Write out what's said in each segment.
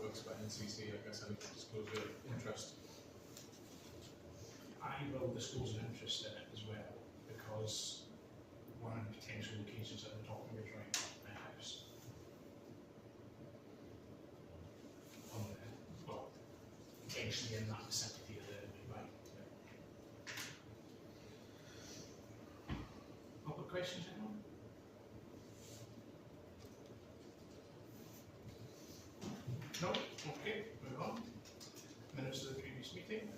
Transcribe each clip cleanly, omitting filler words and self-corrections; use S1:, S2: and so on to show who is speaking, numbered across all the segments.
S1: talks about NCC, I guess I need to disclose your interest.
S2: I will disclose an interest in it as well, because one of the potential locations that we're talking about is right at my house. Well, potentially in that vicinity of the right. Public questions, anyone? No? Okay, move on. Minutes of the previous meeting.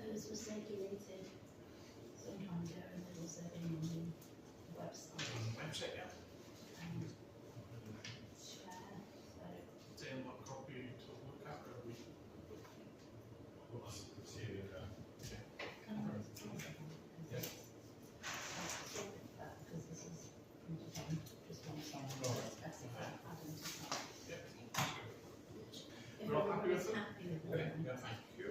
S3: Those were circulated some time ago, and they've also been on the website.
S2: Website, yeah.
S3: Share, so
S2: Does anyone want a copy to look at, or we?
S3: can I
S2: Yeah.
S3: that because this is just one side, specify Adam to sign.
S2: Yeah.
S3: If
S2: We're all happy with
S3: everybody's
S2: them?
S3: happy with
S2: Okay,
S3: them,
S2: yeah, thank you.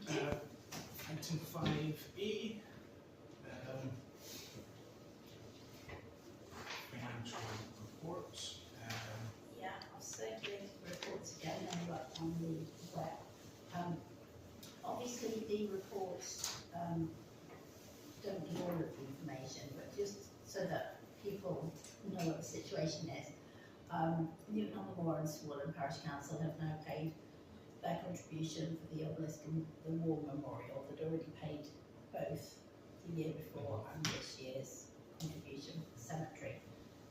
S2: Item 5A, financial reports.
S3: yeah, I've circulated the reports again, and they're up on the web. Obviously, the reports don't give all of the information, but just so that people know what the situation is. Newton-on-the-Moor and Swall and Parish Council have now paid their contribution for the obelisk and the war memorial. They'd already paid both the year before and this year's contribution for the cemetery.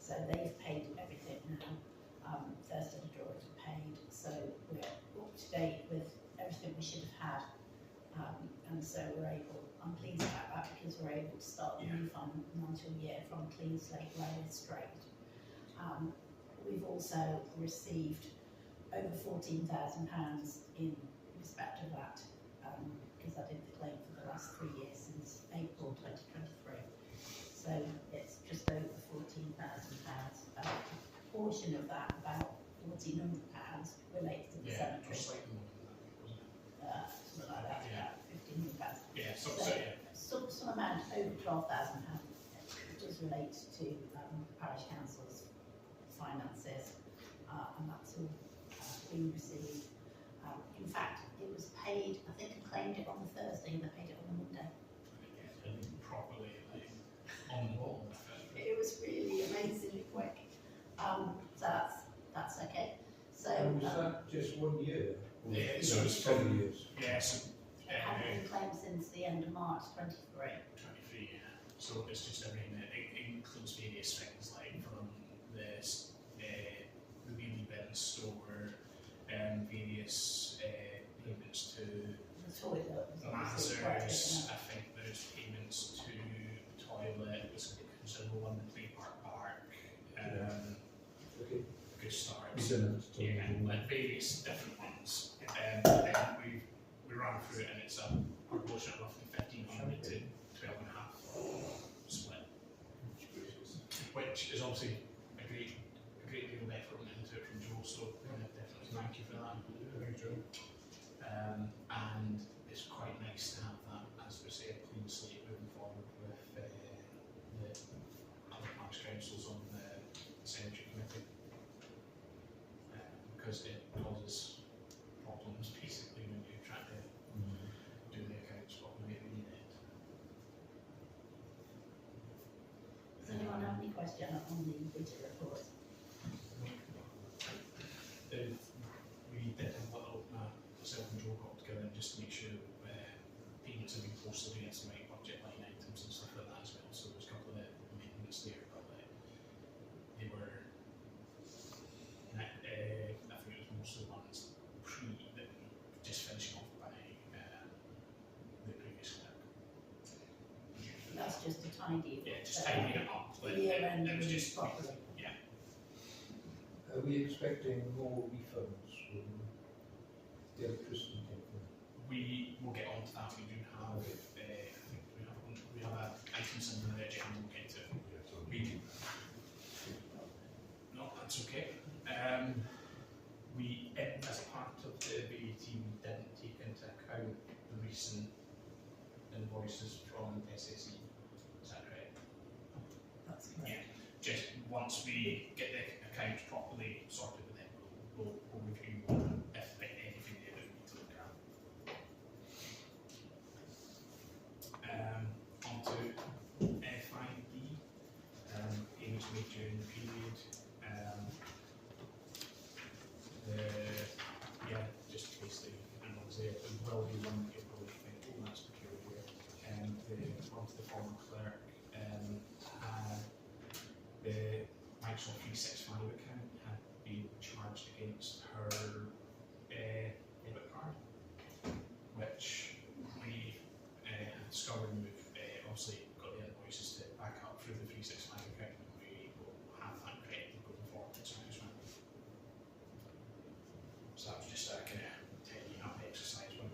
S3: So they've paid everything now. First of the drawings were paid, so we're up to date with everything we should have had. And so I'm pleased about that, because we're able to start the new financial year from a clean slate, layer straight. We've also received over £14,000 in respect of that, because I did the claim for the last 3 years since April 2023. So it's just over £14,000. A portion of that, about £1,400, relates to the cemetery.
S2: Slightly more than that, wasn't it?
S3: Something like that,
S2: Yeah.
S3: £1,500.
S2: Yeah, so
S3: So,
S2: yeah.
S3: some amount over £12,000 does relate to Parish Council's finances, and that's all been received. In fact, it was paid, I think I claimed it on the Thursday and they paid it on the Monday.
S2: Properly on the ball.
S3: It was really amazingly quick. So that's okay. So
S4: And was that just 1 year? Or
S2: Yeah, so it's
S4: 7 years.
S2: Yes,
S3: it hadn't been claimed since the end of March 23.
S2: 23, yeah. So it's just everything that it includes various things like from the wheelie bin store, various payments to
S3: The toilet was obviously quite big
S2: Mazers.
S3: enough.
S2: I think there's payments to toilet, there's considerable in the three-part park.
S4: Okay.
S2: Good start.
S4: Maintenance to-
S2: Yeah, like various different ones. And then we ran through it, and it's a proportion of roughly 1,500 to 12.5 split, which is obviously a great deal of effort went into it from Joe. So definitely thank you for that.
S1: Thank you, Joe.
S2: And it's quite nice to have that, as we say, a clean slate moving forward with the other parish councils on the cemetery committee. Because it causes problems basically when you try to do the accounts properly when you need it.
S3: Does anyone have any question on the budget report?
S2: We did have a little, myself and Joe got together just to make sure payments have been posted against the right budget line items and stuff like that as well. So there's a couple of amendments there, but they were, I think it was most of the ones that just finishing off by the previous clerk.
S3: That's just a tidy.
S2: Yeah, just tidying it up.
S3: The year end
S2: It was just
S3: properly.
S4: Are we expecting more refunds from the electricity came from?
S2: We will get on to that. We do have, I think we have an item similar there, Jim, we'll get to. No, that's okay. We, as part of the VAT, we didn't take into account the recent invoices from SSE. Is that correct?
S3: That's correct.
S2: Yeah. Just once we get the accounts properly sorted with them, we'll review if anything there that we need to look at. On to FID, payments made during the period. Yeah, just basically, and obviously it will be one that you'll probably think, oh, that's peculiar. One to the former clerk, the Microsoft 365 account had been charged against her debit card, which we discovered, and we've obviously got the invoices to back up through the 365 account, and we will have that corrected going forward. So that was just a kind of tidying up exercise when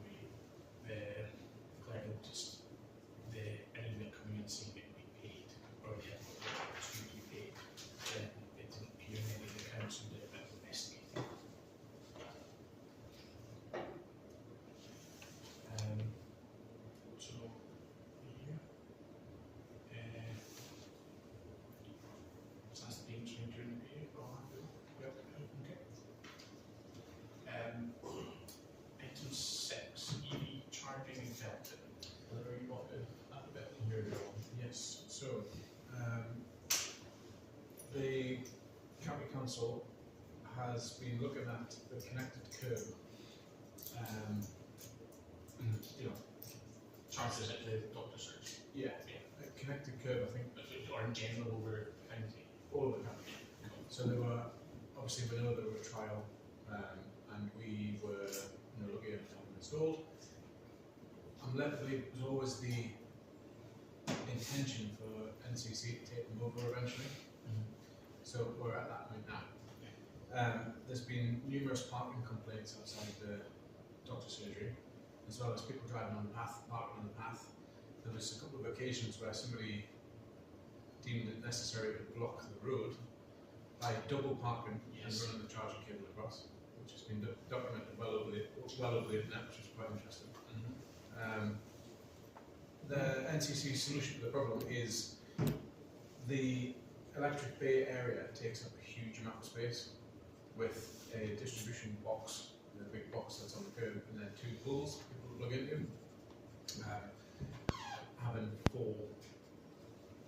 S2: the clerk noticed the anyone coming in saying it would be paid, or the to be paid, then it didn't appear in any of the accounts, and did a bit of investigating. So, yeah. So that's the payments made during the period. Yep. Okay. Item 6, EV charging in Felton. Whether you want to add a bit here.
S1: Yes, so, the County Council has been looking at the connected curb. You know,
S2: Charges at the doctor's search.
S1: yeah, a connected curb, I think,
S2: Or in general over the county.
S1: all over the country. So there were, obviously we know there were a trial, and we were, looking at having installed. I'm led to believe it was always the intention for NCC to take them over eventually. So we're at that point now. There's been numerous parking complaints outside the doctor's surgery, as well as people driving on the path, parking on the path. There was a couple of occasions where somebody deemed it necessary to block the road by double parking and running the charging cable across, which has been documented well over the internet, which is quite interesting. The NCC solution to the problem is the electric bay area takes up a huge amount of space with a distribution box, the big box that's on the curb, and then 2 poles people plug into. Having 4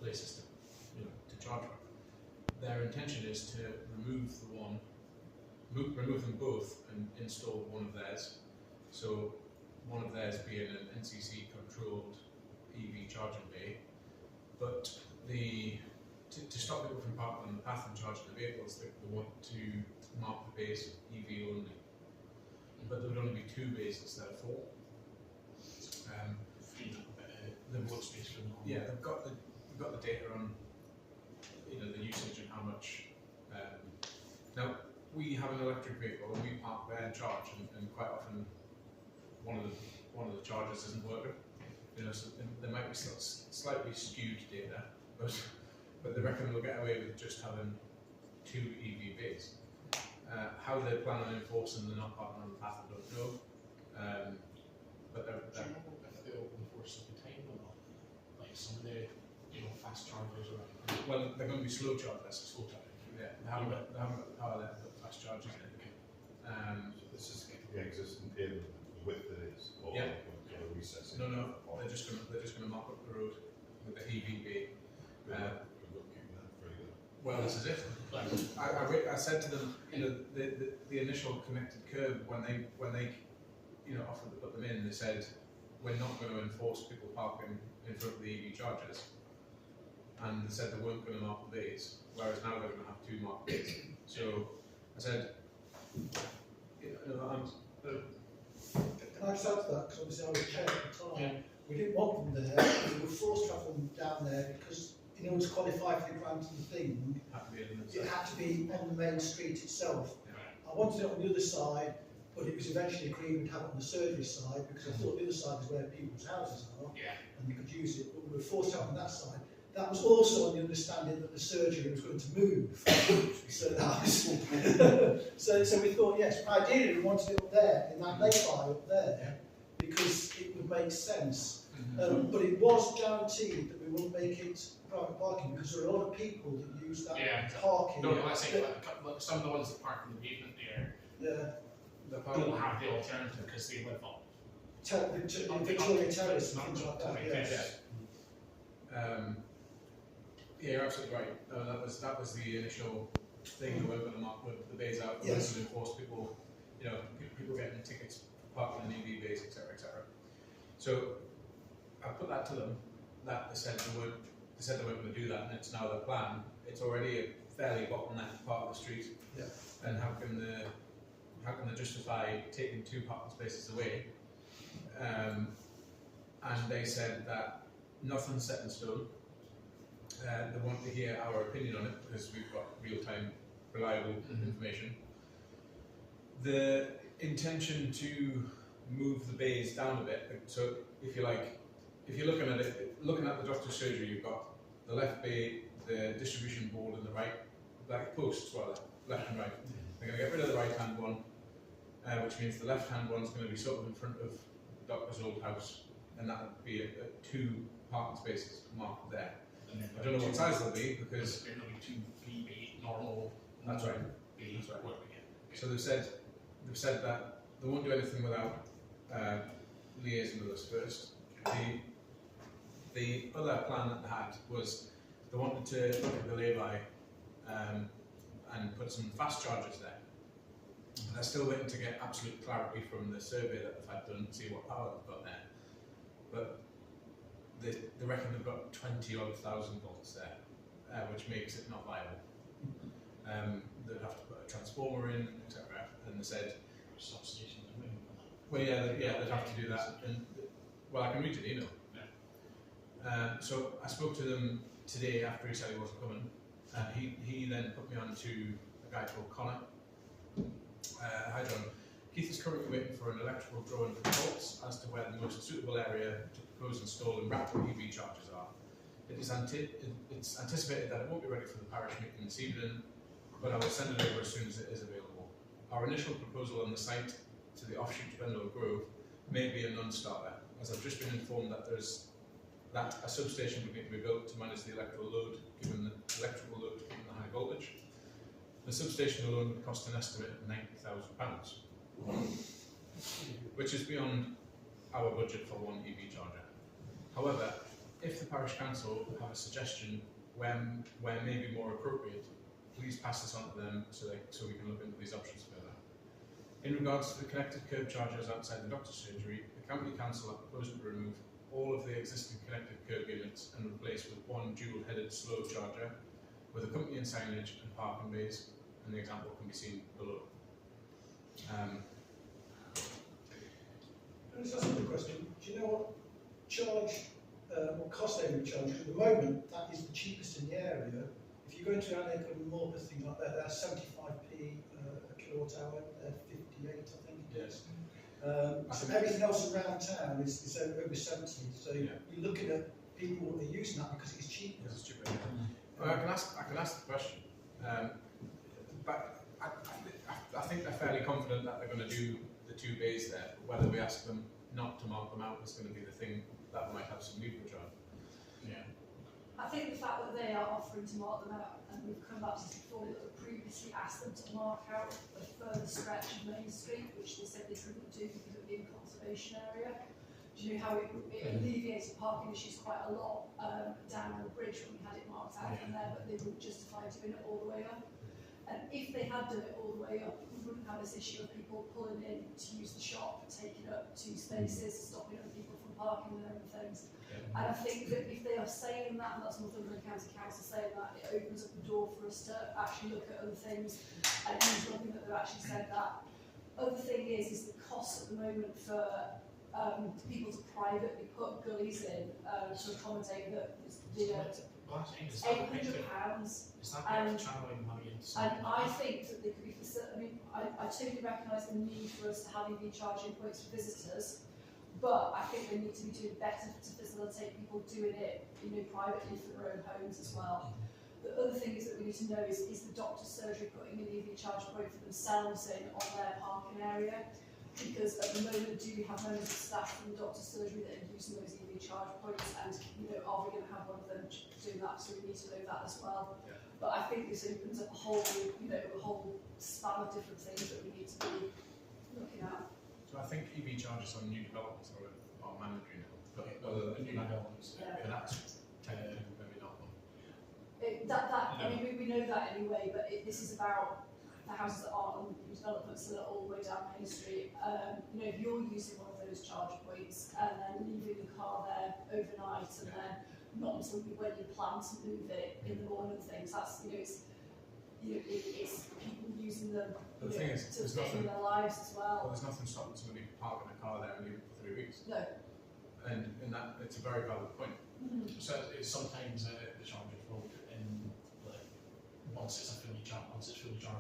S1: places to charge from. Their intention is to remove them both and install one of theirs. So one of theirs being an NCC controlled EV charging bay, but to stop people from parking on the path and charging the vehicles, they want to mark the bays EV only. But there would only be 2 bays instead of 4.
S2: Freeing up a bit of the road space for them.
S1: Yeah, they've got the data on the usage and how much. Now we have an electric vehicle and we park there and charge, and quite often one of the chargers isn't working. So there might be slightly skewed data, but they reckon they'll get away with just having 2 EV bays. How they plan on enforcing the not parking on the path, I don't know. But
S2: Do you know if they'll enforce the time or not? Like some of the fast chargers or anything?
S1: well, they're going to be slow chargers. Yeah, they haven't got the power there to put fast chargers in.
S5: So this is the existing pavement, the width it is, or
S1: Yeah.
S5: or recessing?
S1: No, they're just going to mark up the road with the EV bay.
S5: We're not keeping that very good.
S1: Well, this is it. I said to them, the initial connected curb when they offered to put them in, they said we're not going to enforce people parking in front of the EV chargers, and they said they weren't going to mark the bays, whereas now they're going to have 2 marked bays. So I said,
S6: Can I just add to that? Because obviously I was chair at the time. We didn't want them there. We were forced to have them down there because in order to qualify for the grant and the thing,
S1: have to be in
S6: it had to be on the main street itself.
S1: Yeah.
S6: I wanted it on the other side but it was eventually agreed we'd have it on the surgery side, because I thought the other side is where people's houses are,
S2: Yeah.
S6: and you could use it, but we were forced to have it on that side. That was also on the understanding that the surgery was going to move. So that was, so we thought, yes, ideally we wanted it up there, in that lay-by up there, because it would make sense. But it was guaranteed that we wouldn't make it private parking, because there are a lot of people that use that
S2: Yeah.
S6: parking.
S2: No, let's say like some of the ones that park on the pavement there don't have the alternative because they live up.
S6: Victoria Terrace and things like that, yes.
S1: Yeah, you're absolutely right. That was the initial thing that we were going to mark the bays out. We
S6: Yes.
S1: were going to enforce people, people getting tickets for parking in EV bays, etc., etc. So I put that to them. That they said they weren't going to do that, and it's now their plan. It's already a fairly bottleneck part of the street.
S6: Yeah.
S1: And how can they justify taking 2 parking spaces away? And they said that nothing's set in stone. They want to hear our opinion on it because we've got real-time, reliable information. The intention to move the bays down a bit. So, if you like, if you're looking at the doctor's surgery, you've got the left bay, the distribution board, and the right black posts, well, left and right. They're going to get rid of the right-hand one, which means the left-hand one's going to be sort of in front of the doctor's old house, and that would be 2 parking spaces marked there. I don't know what size they'll be because
S2: there'll be 2 3-bay normal.
S1: That's right.
S2: Bays.
S1: That's right. So they've said that they won't do anything without liaising with us first. The other plan that they had was they wanted to look at the lay-by and put some fast chargers there. And they're still waiting to get absolute clarity from the survey that they've had done to see what power they've got there. But they reckon they've got 20,000 volts there, which makes it not viable. They'd have to put a transformer in, etc. And they said,
S2: substation.
S1: well, yeah, they'd have to do that. And well, I can read an email.
S2: Yeah.
S1: So I spoke to them today after he said he wasn't coming, and he then put me on to a guy called Connor. Hi John. Keith is currently waiting for an electrical drawing from Faults as to where the most suitable area to propose installing rapid EV chargers are. It's anticipated that it won't be ready for the parish meeting this evening, but I will send it over as soon as it is available. Our initial proposal on the site to the offshoot to Benlow Grove may be a non-starter, as I've just been informed that a substation would need to be built to manage the electrical load given the high voltage. The substation alone would cost an estimate of £90,000, which is beyond our budget for one EV charger. However, if the Parish Council have a suggestion where may be more appropriate, please pass this on to them so we can look into these options further. In regards to the connected curb chargers outside the doctor's surgery, the County Council are proposing to remove all of the existing connected curb units and replace with one dual-headed slow charger with accompanying signage and parking bays, and the example can be seen below.
S6: Can I just ask you a question? Do you know what cost they would charge? Because at the moment, that is the cheapest in the area. If you go into an acre and more, thing like that, they're 75p a kilowatt hour, they're 58, I think it is. So everything else around town is over 70. So you're looking at people who are using that because it's cheap.
S1: Yes, it's cheaper. Well, I can ask the question, but I think they're fairly confident that they're going to do the 2 bays there. Whether we ask them not to mark them out is going to be the thing that might have some leverage on.
S2: Yeah.
S7: I think the fact that they are offering to mark them out, and we've come back to this before, that we previously asked them to mark out a further stretch of Main Street, which they said they couldn't do because it would be a conservation area. Do you know how it alleviated parking issues quite a lot down on the bridge when we had it marked out from there, but they wouldn't justify doing it all the way up. And if they had done it all the way up, we wouldn't have this issue of people pulling in to use the shop, taking up 2 spaces, stopping other people from parking there and things. And I think that if they are saying that, and that's Northumberland County Council saying that, it opens up the door for us to actually look at other things, and it means nothing that they've actually said that. Other thing is the cost at the moment for people to privately put gullies in to accommodate the
S2: Well, that's it. Is that effective?
S7: £800.
S2: Is that
S7: and-
S2: channeling money into
S7: And
S2: something?
S7: I think that they could be I mean, I totally recognise the need for us to have EV charging points for visitors, but I think they need to be doing better to facilitate people doing it, privately for their own homes as well. The other thing is that we need to know is the doctor's surgery putting an EV charge point for themselves in on their parking area? Because at the moment, do we have members of staff from the doctor's surgery that are using those EV charge points, and are we going to have one of them doing that? So we need to know that as well.
S2: Yeah.
S7: But I think this opens up a whole span of different things that we need to be looking at.
S1: So I think EV chargers on new developments are mandatory now, but
S2: Well, the new developments,
S7: Yeah.
S1: but that's technically maybe not one.
S7: I mean, we know that anyway, but this is about the houses that aren't on new developments that are all the way down Main Street. If you're using one of those charge points and then leaving the car there overnight and then not until when you plan to move it in the morning and things, that's, it's people using them
S1: But the thing is,
S7: to
S1: there's
S7: fit in
S1: nothing,
S7: their lives as
S1: well,
S7: well.
S1: there's nothing stopping somebody parking a car there and leaving it for 3 weeks.
S7: No.
S1: And that, it's a very valid point.
S2: So it's sometimes the chargers will put in, like, once it's fully charged,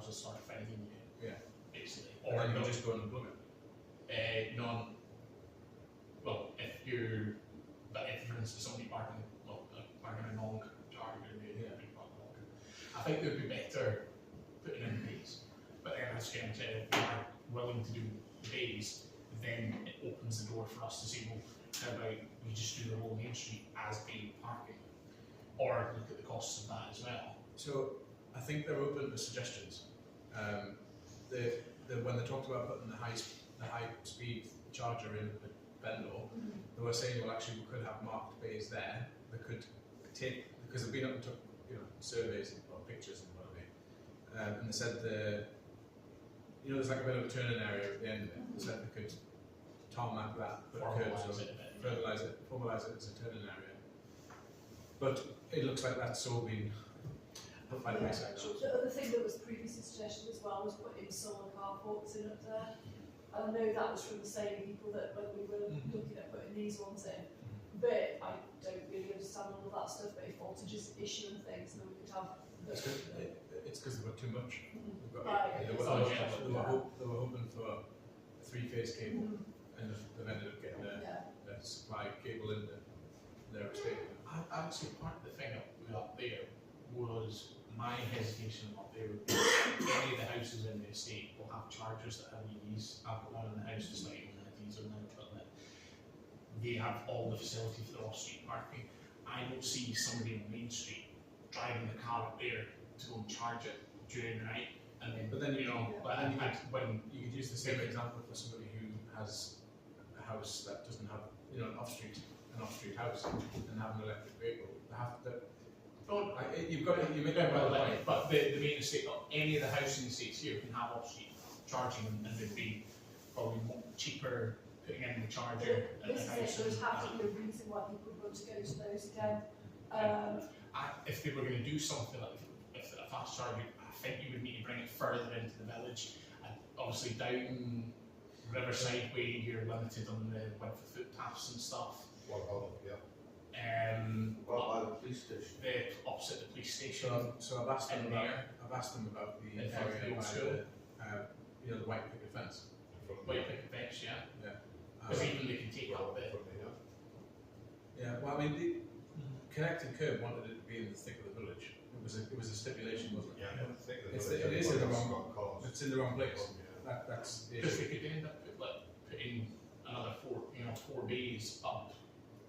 S2: they'll start finding you.
S1: Yeah.
S2: Basically.
S1: Or then you
S2: they'll-
S1: just go and unplug it.
S2: Well, if for instance somebody parking a non-charger, I think it would be better putting in bays. But then as Ken said, if we are willing to do bays, then it opens the door for us to say, well, how about we just do the whole Main Street as paid parking? Or look at the costs of that as well.
S1: So I think they're open to suggestions. When they talked about putting the high speed charger in at Bendor, they were saying, well, actually we could have marked bays there that could take, because they've been up and took surveys or pictures and whatever, and they said there's like a bit of a turning area at the end of it. They said they could tarmac that, put curbs on it, formalise it as a turning area. But it looks like that's all been put by the wayside now.
S7: The other thing that was previously suggested as well was putting solar carports in up there. And I know that was from the same people that when we were looking at putting these ones in. But I don't really understand all of that stuff, but if voltage is an issue and things, then we could have
S1: It's because they were too much.
S7: Right,
S1: They were hoping for a 3-phase cable, and they've ended up getting a supply cable in their estate.
S2: I would say part of the thing up there was my hesitation up there would be any of the houses in the estate will have chargers that have EVs. I've got one in the house just like one of these are now putting it. They have all the facility for the off-street parking. I don't see somebody on Main Street driving the car up there to go and charge it during the night. And then,
S1: But then
S2: when
S1: you could use the same example for somebody who has a house that doesn't have, an off-street house and have an electric vehicle. They have to. You make that well,
S2: but the main estate, any of the housing estates here can have off-street charging, and they'd be probably cheaper putting in the charger at the
S7: this
S2: house.
S7: is it, there would have to be a reason why people would want to go to those again.
S2: If they were going to do something like if a fast charger, I think you would need to bring it further into the village. And obviously down Riverside Way, you're limited on the width of footpaths and stuff.
S5: What about it? Yeah.
S4: What about the police station?
S2: Opposite the police station.
S1: So I've asked them
S2: In
S1: about
S2: there.
S1: the
S2: In front of the
S1: area
S2: old
S1: by
S2: school.
S1: the white picket fence.
S2: White picket fence, yeah.
S1: Yeah.
S2: Because even they can take up the.
S1: Yeah. Well, I mean, the connected curb wanted it to be in the thick of the village. It was a stipulation, wasn't it?
S5: Yeah, I don't think that
S1: It is in the
S5: everybody's
S1: wrong.
S5: got cars.
S1: It's in the wrong place.
S5: Yeah.
S1: That's the
S2: Because
S1: issue.
S2: they could end up putting another four bays up.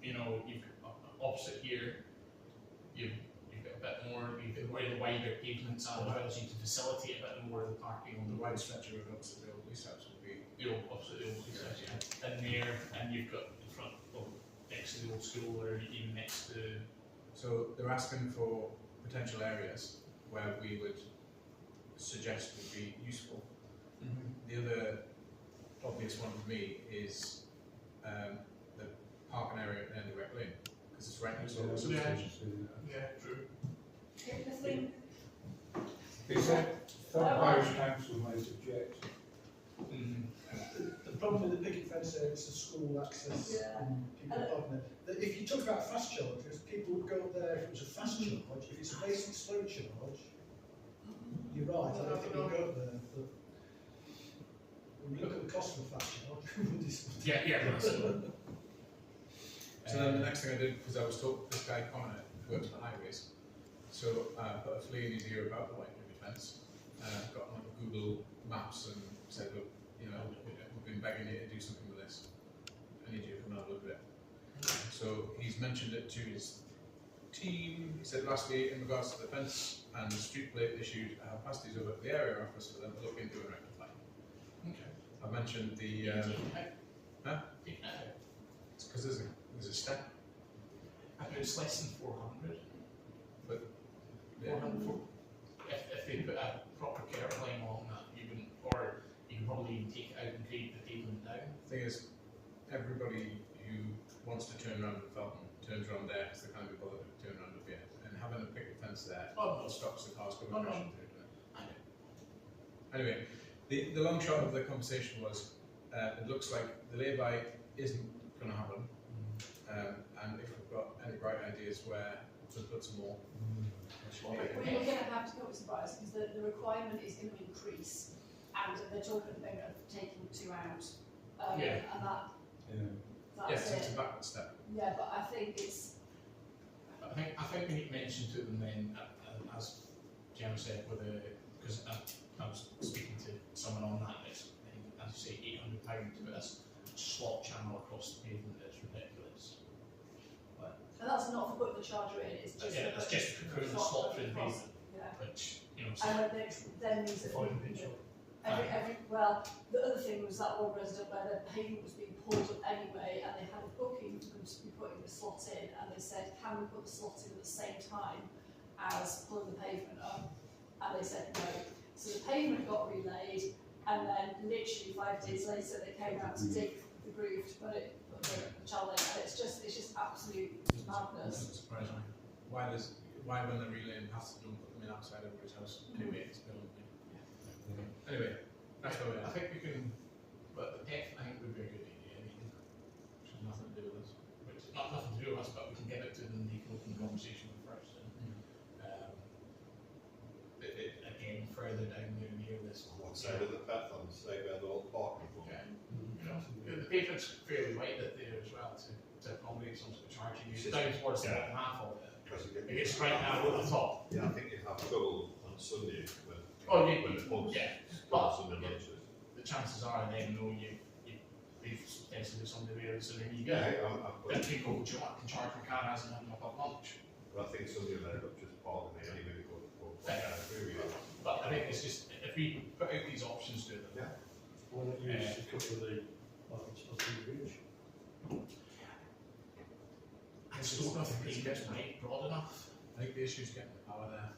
S2: You've got opposite here. You've got a bit more. Where the wider pavements are, allows you to facilitate a bit more of the parking on
S1: The
S2: the
S1: wide
S2: road.
S1: stretch of road opposite the old police house would be.
S2: Opposite the old police house, yeah. And there, and you've got in front, next to the old school, or even next to.
S1: So they're asking for potential areas where we would suggest would be useful. The other obvious one for me is the parking area at the end of Rec Lane, because it's right next to the substation.
S2: Yeah, true.
S7: The thing,
S4: They said, Parish Council might object.
S6: The problem with the picket fence areas to school access
S7: Yeah.
S6: and people parking there. That if you talk about fast chargers, people would go up there if it was a fast charge. If it's a basic slow charge, you're right, I don't think we'll go up there. But when you look at the cost of a fast charge,
S1: So then the next thing I did, because I was told this guy commented, who works on the highways, so I put a flea in his ear about the white picket fence, got on Google Maps and said, look, you know, we've been begging you to do something with this. I need you to come and have a look at it. So he's mentioned it to his team. He said, lastly, in regards to the fence and the street plate issues, I have passed these over to the area office for them to look into and rectify.
S2: Okay.
S1: I mentioned the, it's because there's a step.
S2: I think it's less than 400.
S1: But yeah.
S2: 400. If they put a proper curve line along that, you wouldn't, or you could probably even take it out and grade the pavement down.
S1: Thing is, everybody who wants to turn around in Felton turns around there because they can't be bothered to turn around up here. And having a picket fence there stops the cars coming crashing through.
S2: I know.
S1: Anyway, the long shot of the conversation was, it looks like the lay-by isn't going to happen. And if we've got any bright ideas where to put some more,
S7: We're going to have to go with surprise because the requirement is going to increase, and they're talking about taking 2 out,
S2: Yeah.
S7: and that's
S1: yes,
S7: it.
S1: it's a backward step.
S7: Yeah, but I think it's
S2: I think we need to mention to them then, as Gemma said, because I was speaking to someone on that, it's, as you say, £800 to put this slot channel across the pavement is ridiculous.
S7: and that's not for putting the charger in. It's just
S2: Yeah, it's just to put the slot through the pavement,
S7: Yeah,
S2: which, you know,
S7: and then means that well, the other thing was that one resident where the pavement was being pulled up anyway, and they had a booking for them to be putting the slot in, and they said, can we put the slot in at the same time as pulling the pavement up? And they said no. So the pavement got relayed, and then literally 5 days later they came out to dig the groove to put the channel in, and it's just absolute madness.
S1: Doesn't surprise me. Why when they're relaying past the dump, put them in outside everybody's house 2 weeks? Anyway, that's where we
S2: I
S1: are.
S2: think we can, but the depth I think would be a good idea. I mean,
S1: Which has nothing to do with us.
S2: which is not nothing to do with us, but we can get it to them, they can open the conversation with first. And, again, further down there near this.
S5: On one side of the path, on the side where the old parking lot.
S2: Okay. You know, the pavement's fairly wide up there as well to accommodate some sort of charging use down towards the bottom half of it.
S5: Because
S2: It gets right now at the top.
S5: yeah, I think you have trouble on Sunday when
S2: Oh, yeah,
S5: when it pumps
S2: yeah.
S5: Sunday lunches.
S2: The chances are then know you've potentially somebody there, so there you go.
S5: Yeah,
S2: Then people can charge the car as and have a lunch.
S5: but I think Sunday will end up just parking there anyway because I agree with you.
S2: But I think it's just, if we put out these options to them.
S5: Yeah.
S8: Why not use a couple of the lines of the bridge?
S2: I just don't know if the pavement's right broad enough,
S1: I think the issue's getting the power there.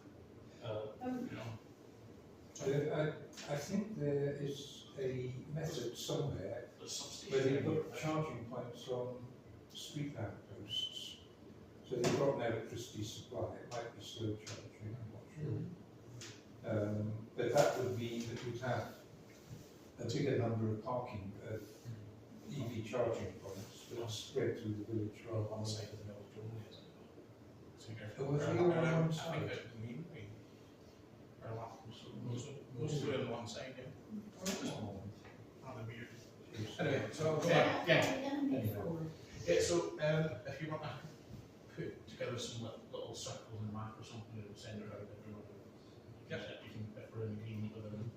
S2: you know.
S9: I think there is a method somewhere
S2: There's some
S9: where they
S2: station.
S9: put charging points on street lamp posts. So they've got an electricity supply, it might be slow charging, I'm not sure. But that would mean that we'd have a bigger number of parking, EV charging points that are spread through the village rather
S2: On
S9: than
S2: the side of the village only, isn't it? So you're-
S9: Oh, was it all on one
S2: I
S9: side?
S2: think that community, or like, most of it on one side, yeah. Rather weird.
S1: Anyway, so I'll go
S2: Yeah.
S1: back.
S3: How are we going to move forward?
S2: Yeah, so, if you want to put together some little circles and map or something and send it out to everyone.
S1: Yep.
S2: You can, if we're in agreement with them,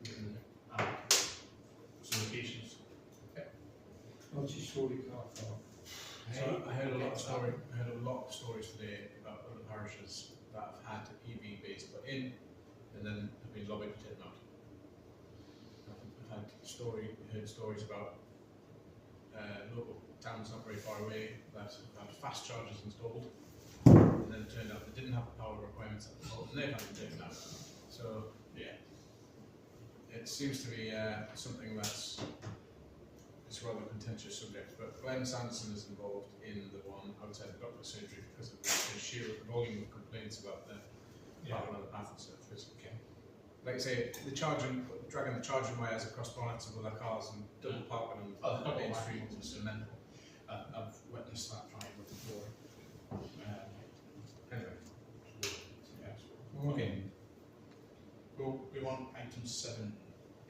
S2: we can add some locations.
S9: multi-storey car park.
S1: So I heard a lot of stories today about other parishes that have had EV bays put in and then have been lobbied to take them out. I've heard stories about local towns not very far away that have fast chargers installed and then it turned out they didn't have the power requirements at the moment and they've had them taken out. So yeah, it seems to be something that's it's a rather contentious subject, but Glenn Sanderson is involved in the one outside the doctor's surgery because of the sheer volume of complaints about the parking on the path and stuff. like I say, dragging the charging wires across bonnets of other cars and double parking them
S2: Oh,
S1: on Main
S2: double
S1: Street
S2: parking.
S1: is mental.
S2: I've witnessed that driving before.
S1: Anyway,
S2: Yeah. Okay. We'll go on item 7,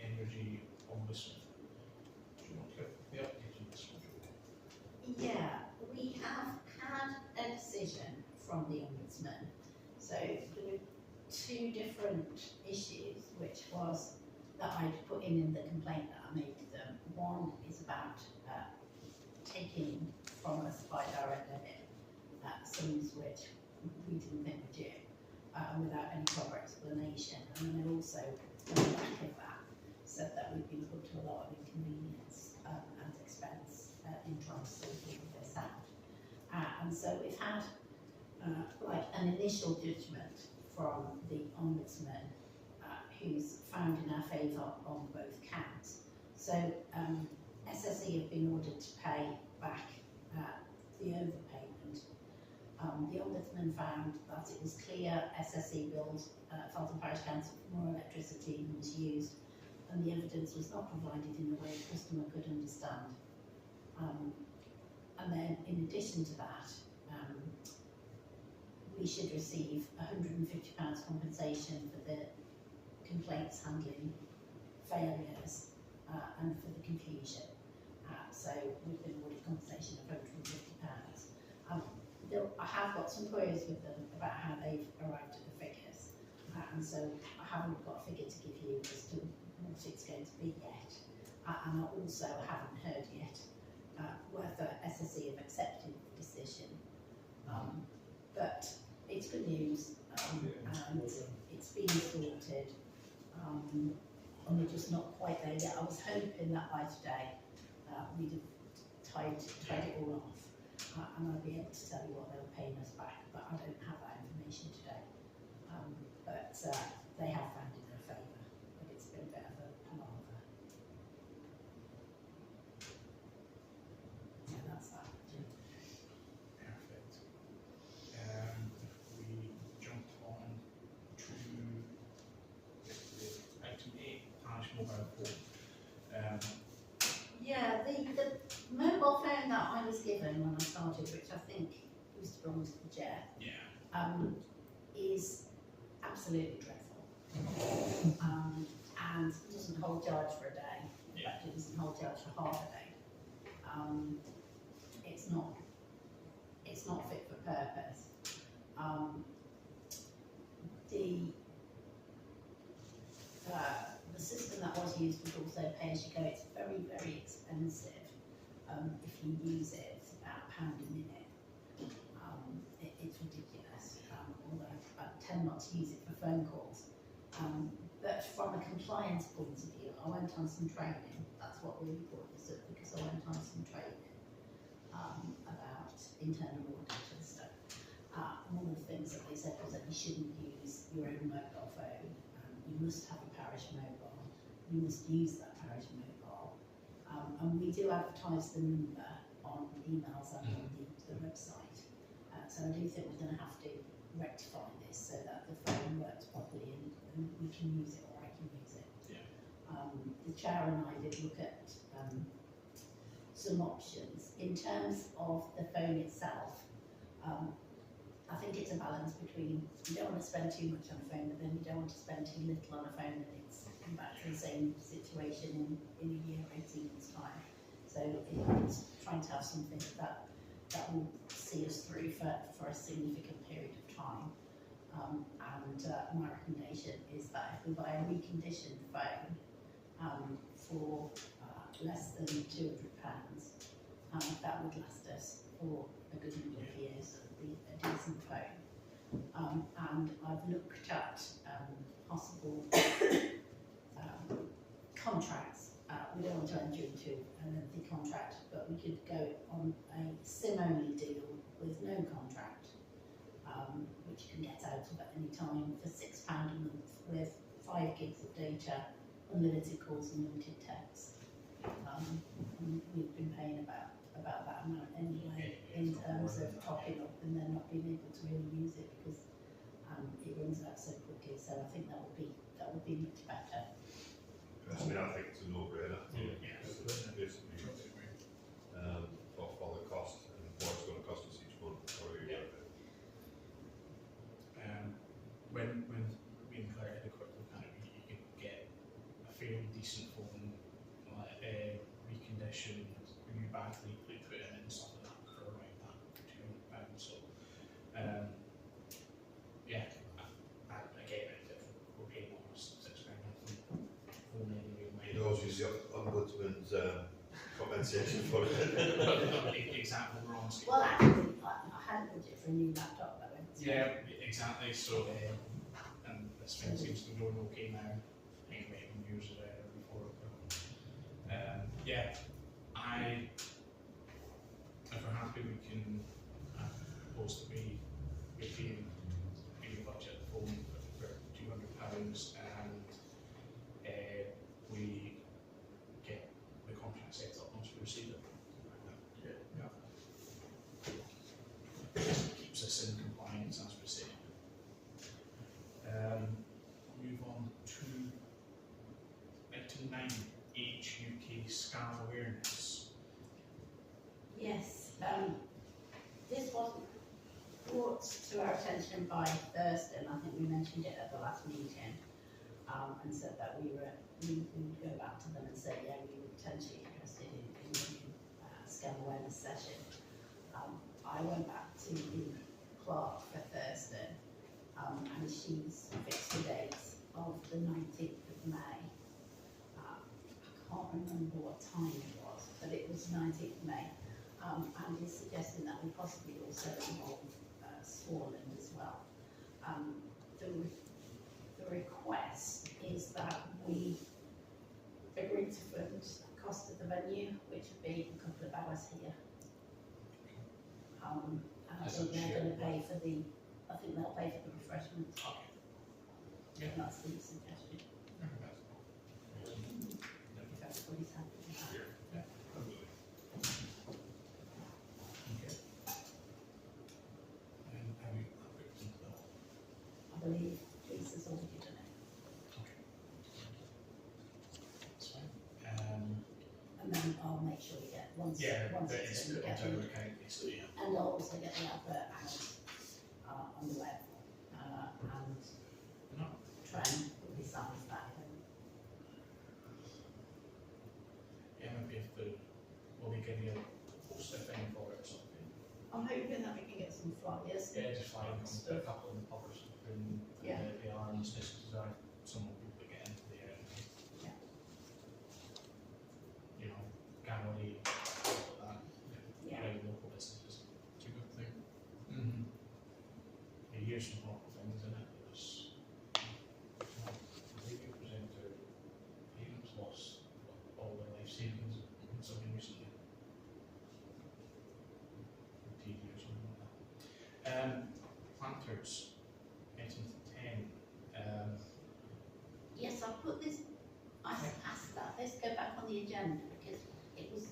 S2: energy ombudsman. Do you want to go the update on this one?
S3: Yeah, we have had a decision from the Ombudsman. So there were 2 different issues, which was that I'd put in the complaint that I made to them. One is about taking from us by direct debit sums which we didn't think were due without any proper explanation. And then they also, on the back of that, said that we've been put to a lot of inconvenience and expense in trying to sort all of this out. And so we've had like an initial judgment from the Ombudsman who's found in our favour on both counts. So SSE have been ordered to pay back the overpayment. The Ombudsman found that it was clear SSE billed Felton Parish Council for more electricity than was used, and the evidence was not provided in a way the customer could understand. And then in addition to that, we should receive £150 compensation for the complaints handling failures and for the confusion. So we've been awarded compensation of £150. I have got some queries with them about how they've arrived at the figures, and so I haven't got a figure to give you as to what it's going to be yet, and I also haven't heard yet whether SSE have accepted the decision, but it's good news, and it's been sorted, and we're just not quite there yet. I was hoping that by today we'd have tied it all off. And I'll be able to tell you what they were paying us back, but I don't have that information today. But they have found in their favour, but it's been a bit of a palaver. Yeah, that's that.
S2: Perfect. We jumped on to item 8, Parish mobile phone.
S3: Yeah, the mobile phone that I was given when I started, which I think used to belong to the chair, is absolutely dreadful. And doesn't hold charge for a day. In fact, it doesn't hold charge for half a day. It's not fit for purpose. The system that was used was also pay as you go. It's very, very expensive. If you use it, it's about £1 a minute. It's ridiculous. Although I tend not to use it for phone calls. But from a compliance point of view, I went on some training. That's what really brought this up, because I went on some training about internal audit and stuff. One of the things that they said was that you shouldn't use your own mobile phone. You must have a parish mobile. You must use that parish mobile. And we do advertise the number on emails and on the website. So I do think we're going to have to rectify this so that the phone works properly and we can use it, or I can use it. The chair and I did look at some options. In terms of the phone itself, I think it's a balance between, you don't want to spend too much on a phone, but then you don't want to spend too little on a phone and it's come back to the same situation in a year, 18 months' time. So it's trying to have something that will see us through for a significant period of time. My recommendation is that if we buy a reconditioned phone for less than £200, that would last us for a good number of years. It would be a decent phone. And I've looked at possible contracts. We don't want to enter into a lengthy contract, but we could go on a SIM-only deal with no contract, which you can get out of at any time for £6 a month with 5 gigs of data, unlimited calls and limited text. And we've been paying about that amount anyway in terms of topping up and then not being able to really use it because it runs out so quickly. So I think that would that would be much better.
S5: I mean, I think it's a no-brainer.
S2: Yeah.
S5: Basically, for the cost and what it's going to cost us each month, or a year.
S2: When me and Claire had a quick look at it, you could get a fairly decent phone, like reconditioned, new battery, put in and stuff like that for around that £200. So, yeah, again, we're paying almost £6 for phone anyway.
S5: You always use the ombudsman's compensation for it.
S2: Example, we're on scale.
S3: Well, actually, I had a budget for a new laptop that went.
S2: Yeah, exactly. So, and this thing seems to be going okay now. I think it may have been years before. Yeah, if we're happy, we can propose that we pay the budget phone for £200 and we get the contract set up once we receive it. Keeps us in compliance, as we say. Move on to item 9, Age UK scam awareness.
S3: Yes, this wasn't brought to our attention by Thurston. I think we mentioned it at the last meeting, and said that we would go back to them and say, yeah, we were potentially interested in a scam awareness session. I went back to the clerk for Thurston, and she's fixed the date of the 19th of May. I can't remember what time it was, but it was 19th of May. And is suggesting that we possibly also involve Swarland as well. The request is that we agree to fund the cost of the venue, which would be a couple of hours here. And I think they're going to pay for I think they'll pay for the refreshments.
S2: Okay.
S3: Yeah. And that's the suggestion. If everybody's happy with that.
S2: Okay. And have we looked into that?
S3: I believe Lisa's already done it.
S2: Okay. That's fine.
S3: And then I'll make sure we get once
S2: Yeah,
S3: once
S2: that
S3: it's
S2: is
S3: done,
S2: put
S3: we get
S2: onto
S3: the,
S2: our account, basically, yeah.
S3: and I'll also get the advert out on the web and
S2: No.
S3: try and publicise that.
S2: Yeah, maybe if will they give you a poster thing for it or something?
S3: I'm hoping that we can get some flyers.
S2: Yeah, just flying on a couple of covers and
S3: Yeah.
S2: they are and businesses are some people that get into the area.
S3: Yeah.
S2: You know, gallery, stuff like that.
S3: Yeah.
S2: Very local businesses.
S1: It's a good thing.
S2: You hear some local things in it. It was, I believe it was into parents lost all their life savings in something recently. 15 years or something like that. Planters, item 10.
S3: Yes, I put this, I asked that this go back on the agenda because it was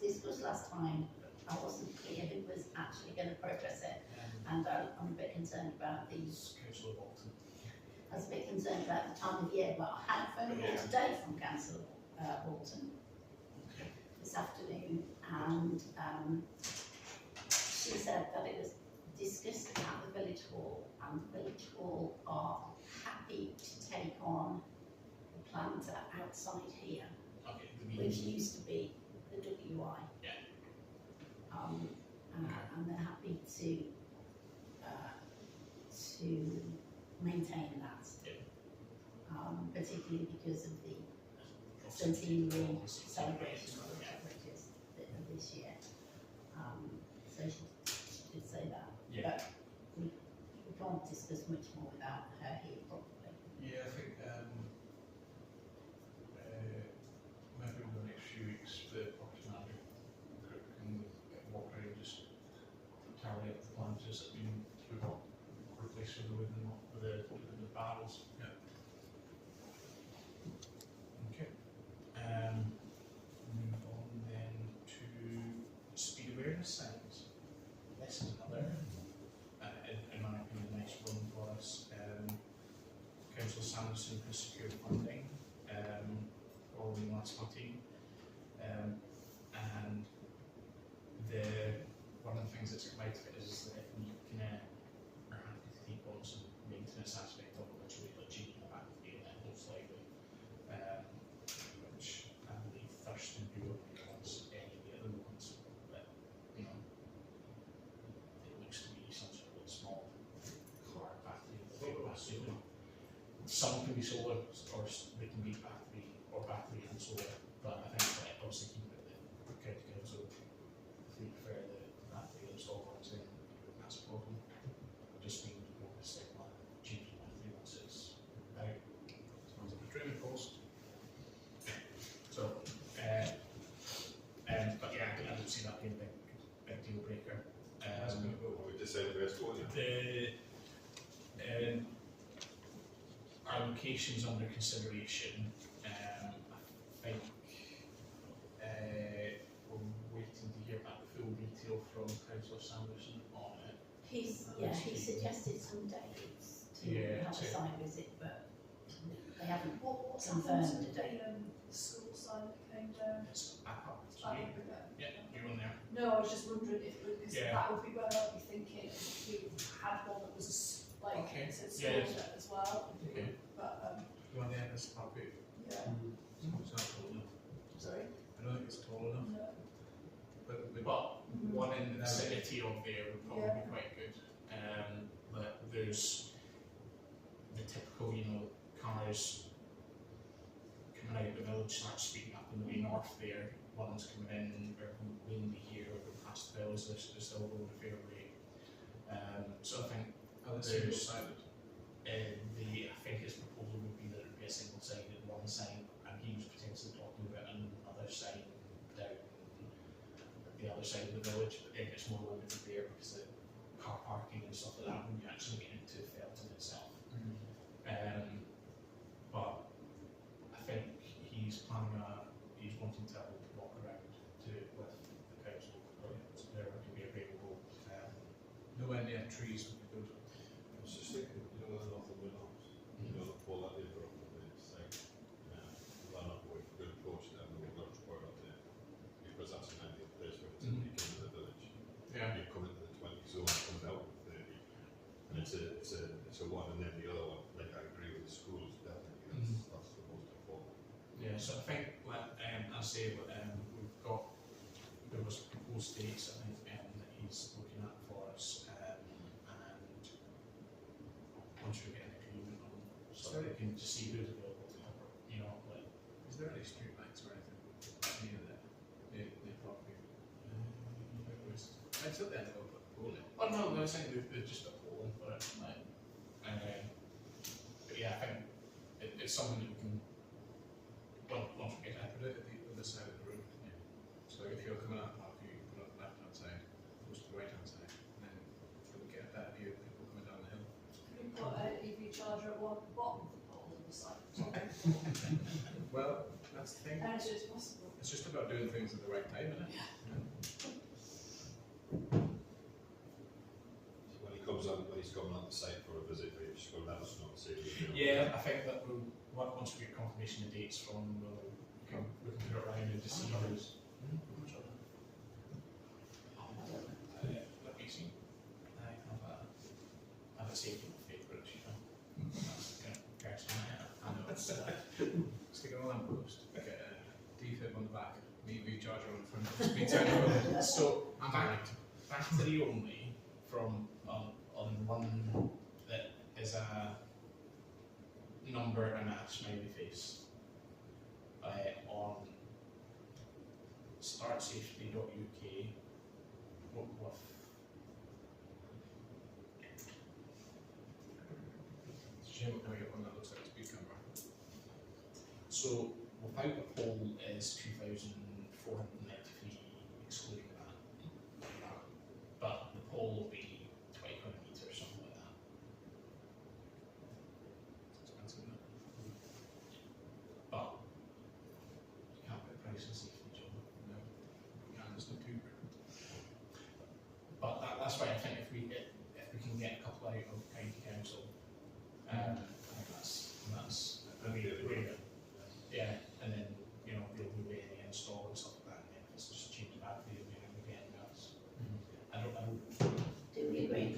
S3: discussed last time. I wasn't clear who was actually going to progress it, and I'm a bit concerned about these.
S2: Councillor Bolton.
S3: I was a bit concerned about the time of year, but I had a phone call today from Councillor Walton this afternoon, and she said that it was discussed at the village hall, and the village hall are happy to take on the planter outside here,
S2: Okay,
S3: which used to be the WI.
S2: Yeah.
S3: And they're happy to maintain that.
S2: Yeah.
S3: Particularly because of the centenary celebration which is this year. So she did say that.
S2: Yeah.
S3: But we can't discuss much more without her here probably.
S2: Yeah, I think maybe over the next few weeks the property manager group can walk around and just tally up the planters that we've got replaced with the barrels.
S1: Yeah.
S2: Okay. Move on then to speed awareness signs. This is another, in my opinion, nice one for us. Councillor Council Sanderson has secured funding following the last meeting, and one of the things that's come out of it is that we are happy to take on some maintenance aspect of it, which will be changing the back of the net most likely, which I believe Thurston do wants any of the other ones, but you know, it looks to be some sort of small car battery that they will assume. Some can be solar, or they can be battery or battery and solar, but I think that obviously keep it the county council. If we prefer the battery installed ones in, that's a problem. Just being more the same line, changing battery once it's out.
S1: Sounds like a training course.
S2: So, but yeah, I don't see that being a big deal breaker.
S5: That's going to go. We decided where it's going.
S2: Our locations under consideration. I think we're waiting to hear back the full detail from Councillor Sanderson on it.
S3: He suggested some dates to
S2: Yeah,
S3: have a
S2: to-
S3: site visit, but they haven't
S7: What's
S3: confirmed
S7: happened
S3: a
S7: to
S3: date.
S7: the school sign that came down?
S2: It's back up to
S7: Back
S2: me.
S7: up again?
S2: Yeah, you're on there.
S7: No, I was just wondering if, because
S2: Yeah.
S7: that would be where I'd be thinking if we had one that was like,
S2: Okay.
S7: said
S2: Yeah,
S7: school as well,
S2: Okay.
S7: but,
S1: You want the end of this puppy?
S7: yeah,
S1: It's not tall enough.
S7: sorry.
S1: I don't think it's tall enough.
S7: No.
S1: But
S2: But
S7: Mhm.
S2: one in the vicinity of there would probably
S7: Yeah.
S2: be quite good. But there's the typical, you know, cars coming out of the village start speeding up in the way north there. One's coming in, or windy here, or past the villas, they're still going a fair way. So I think
S1: are they
S2: There's-
S1: single-sided?
S2: I think his proposal would be that it would be a single sided one sign, and he was potentially talking about another sign down the other side of the village, but then it's more limited there because of car parking and stuff like that when you actually get into Felton itself. But I think he's wanting to have a walk around to with the council, so there can be available.
S1: Nowhere near trees would be good.
S5: I was just thinking, you know, the Northern Willows, you know, the pole that they've got up there, it's like, line up with a good approach to them, we're going to put up there. Because that's an ideal place where it's in the village.
S1: Yeah.
S5: You come into the 20 zone, comes out with 30. And it's a one, and then the other one, like I agree with the schools, definitely, that's the most important.
S2: Yeah, so I think, like, I say, we've got, there was proposed dates, I think, that he's looking at for us, and once we get an agreement on, so we can just see who's available to cover, you know, like.
S1: Is there any street lights or anything near there? Near property? I'd still end up with pulling.
S2: Oh no, I was saying they're just a polling for it, like, but yeah, I think it's something that we can, once we get
S1: I
S2: it.
S1: put it at the other side of the road. Yeah. So if you're coming out of park, you put it on the left hand side, goes to the right hand side, and then you'll get a better view of people coming down the hill.
S7: We put an EV charger at one bottom of the pole on the side,
S1: Well, that's the thing.
S7: and it's just possible.
S1: It's just about doing things at the right time, isn't it?
S5: So when he's coming on the site for a visit, we're just going to let us know and say, you know,
S2: Yeah, I think that once we get confirmation of dates from them, we can put it around and just see who's. Let me see. I have a safety favourite, you know. That's the kind of person I know.
S1: Stick it on that post. Get a defib on the back, EV charger on the front. Speed time.
S2: So,
S1: I'm
S2: battery only from on one that is a number and a smiley face on startsafety.uk with
S1: It's a shame we can't get one that looks like a speed camera.
S2: so without a pole is 2,493 excluding that. But the pole will be 20 quid a metre or something like that.
S1: It's expensive, isn't it?
S2: But you can't put a price on safety, John.
S1: No. Yeah, there's no tuber.
S2: But that's why I think if we can get a couple out of county council, I think that's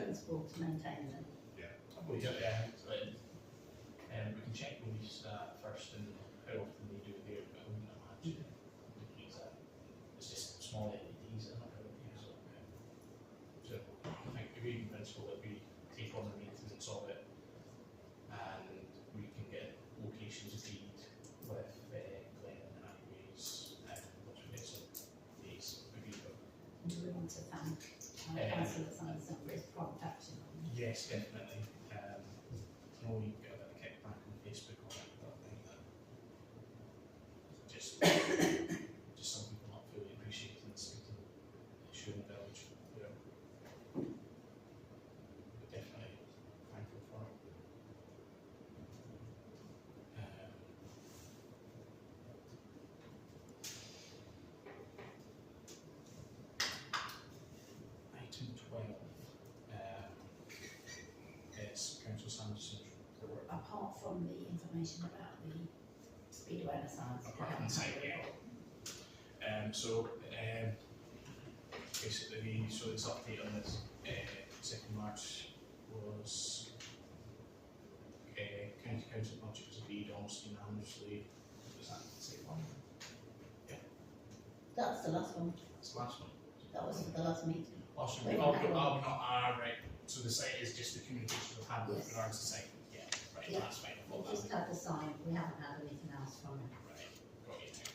S3: principle to maintain them.
S2: Well, yeah, we can check with these first and how often they do their, but I wouldn't imagine it's just small LEDs, isn't it? So I think the reading principle that we take on the maintenance of it, and we can get locations agreed with Glenn and Highways, once we get some dates agreed with.
S3: Do we want to thank councillor Sanderson for his prompt action on this?
S2: Yes, definitely. I know you get a bit of kickback on Facebook on it, but I think that just some people not fully appreciating the state of the issue in the village, you know. But definitely thankful for it. Item 12. It's Councillor Sanderson's report.
S3: Apart from the information about the speed awareness signs.
S2: Apart from the site, yeah. Basically, so this update on this 2nd March was County Council budget was agreed almost unanimously. Was that the same one?
S3: That's the last one.
S2: That's the last one.
S3: That was for the last meeting.
S2: Oh, so
S3: Wait,
S2: not,
S3: hang on.
S2: right. So the site is just the communication we've had with
S3: Yes.
S2: regards to site. Yeah, right,
S3: Yeah.
S2: that's fine. I
S3: We
S2: thought that
S3: just had the sign, we haven't had anything else from it.
S2: Right, got you now.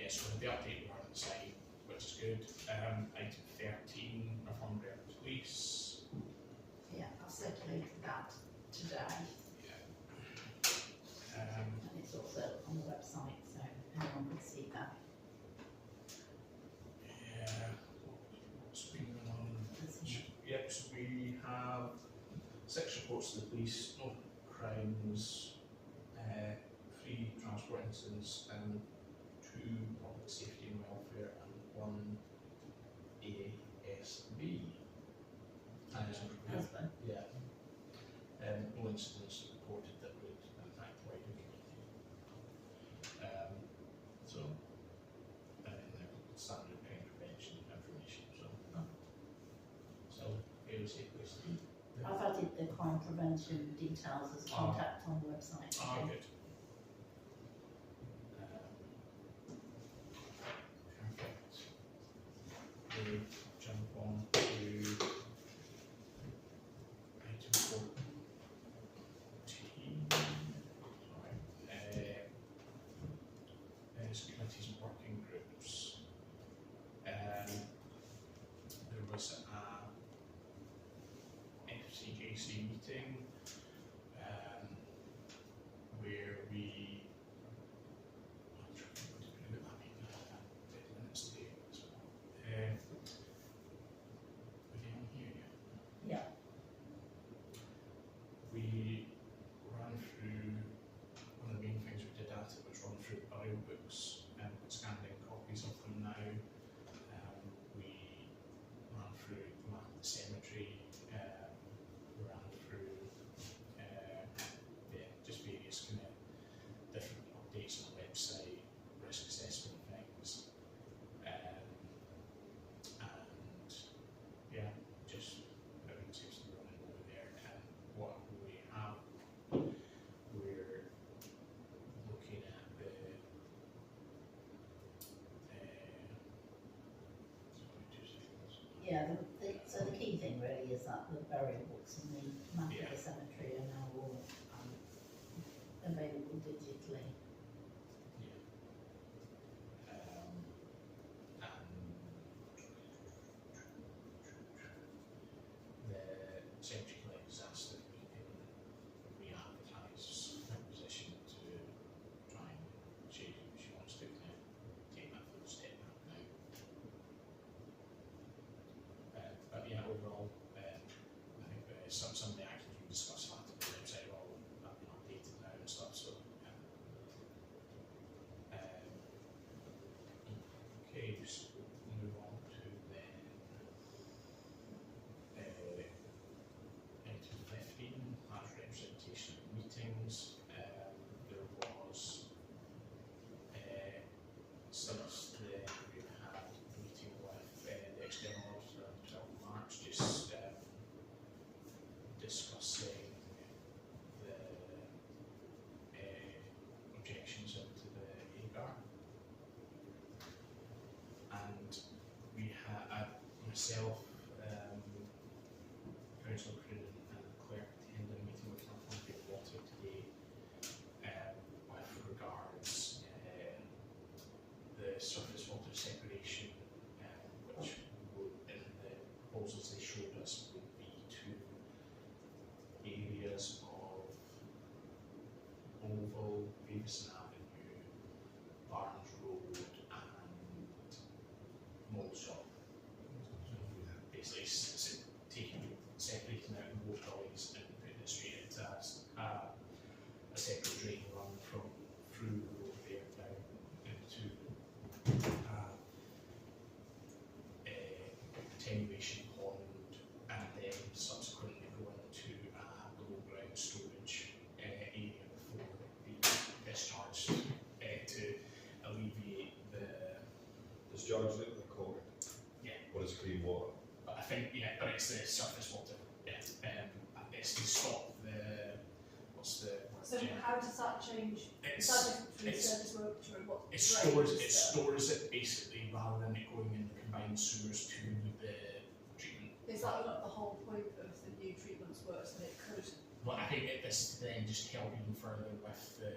S2: So the update regarding the site, which is good. Item 13, reform grant police.
S3: Yeah, I've circulated that today,
S2: Yeah.
S3: and it's also on the website, so anyone can see that.
S2: Yeah. What's been going on? Yep, so we have 6 reports to the police, no crimes, 3 transport incidents, and 2 public safety and welfare, and 1 ASB.
S3: Husband.
S2: Yeah. No incidents reported that would impact wider community. So, standard crime prevention information, so fairly safe place to be.
S3: I've added the crime prevention details as contact on the website.
S2: Good. Perfect. We jump on to item 14. Sorry. Various committees and working groups. There was a FCJC meeting where we I'm trying to remember that meeting. 30 minutes today as well. Are they on here yet?
S3: Yeah.
S2: We ran through, one of the main things we did at it was run through the burial books and scanned in copies of them now. We ran through the map of the cemetery, we ran through just various kind of different updates on the website, risk assessment things, and yeah, just everything seems to be running over there. And what we have, we're looking at the sorry, 2 seconds.
S3: Yeah, so the key thing really is that the burial books and the map
S2: Yeah.
S3: of the cemetery are now all available digitally.
S2: Yeah. And the cemetery collectors asked if we can re-advertise her position to try and she wants to kind of take that full step back now. But yeah, overall, I think some of the actions we discussed that on the website are all have been updated now and stuff, so myself, Councillor Croonan and the clerk attended a meeting with Northumbria Water today with regards the surface water separation, which would, in the proposals they showed us, would be two areas of Oval, Davison Avenue, Barnes Road and Mall Shop. Basically separating out the water gullies and putting it straight into a separate drain run through the road there down into attenuation pond, and then subsequently go into a below ground storage area before being discharged to alleviate the.
S5: Does George look at the corner?
S2: Yeah.
S5: What is clean water?
S2: But I think, yeah, but it's the surface water. Yeah. It's to stop the, what's the word?
S7: So how does that change? Is that different between surface water and what?
S2: It stores it basically rather than it going in the combined sewers to the treatment.
S7: Is that not the whole point of the new treatments works, that it could?
S2: Well, I think this then just help even further with the